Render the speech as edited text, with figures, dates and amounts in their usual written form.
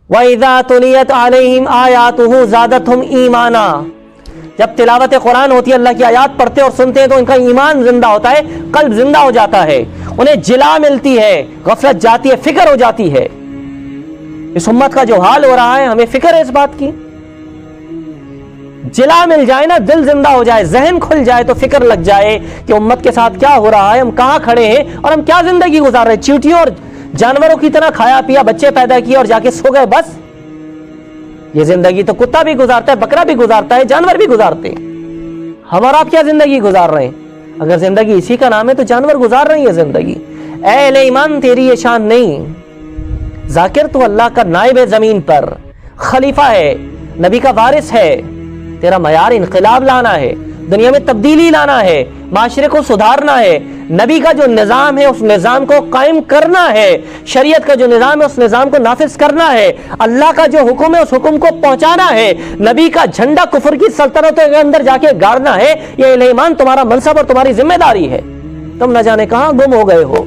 وَإِذَا تُلِيَتْ عَلَيْهِمْ آيَاتُهُ زَادَتْهُمْ ایمانا، جب تلاوت قرآن ہوتی ہے، اللہ کی آیات پڑھتے اور سنتے ہیں تو ان کا ایمان زندہ ہوتا ہے، قلب زندہ ہو جاتا ہے، انہیں جلا ملتی ہے، غفلت جاتی ہے، فکر ہو جاتی ہے۔ اس امت کا جو حال ہو رہا ہے ہمیں فکر ہے اس بات کی، جلا مل جائے نا، دل زندہ ہو جائے، ذہن کھل جائے تو فکر لگ جائے کہ امت کے ساتھ کیا ہو رہا ہے، ہم کہاں کھڑے ہیں اور ہم کیا زندگی گزار رہے ہیں۔ چیونٹیوں اور جانوروں کی طرح کھایا پیا، بچے پیدا کیے اور جا کے سو گئے، بس یہ زندگی تو کتا بھی گزارتا ہے، بکرا بھی گزارتا ہے، جانور بھی گزارتے ہیں۔ ہم اور آپ کیا زندگی گزار رہے ہیں؟ اگر زندگی اسی کا نام ہے تو جانور گزار رہی ہے زندگی۔ اے اہل ایمان، تیری یہ شان نہیں، ذاکر تو اللہ کا نائب ہے زمین پر، خلیفہ ہے، نبی کا وارث ہے، تیرا معیار انقلاب لانا ہے، دنیا میں تبدیلی لانا ہے، معاشرے کو سدھارنا ہے، نبی کا جو نظام ہے اس نظام کو قائم کرنا ہے، شریعت کا جو نظام ہے اس نظام کو نافذ کرنا ہے، اللہ کا جو حکم ہے اس حکم کو پہنچانا ہے، نبی کا جھنڈا کفر کی سلطنتوں کے اندر جا کے گاڑنا ہے۔ یہ اہل ایمان تمہارا منصب اور تمہاری ذمہ داری ہے، تم نہ جانے کہاں گم ہو گئے ہو۔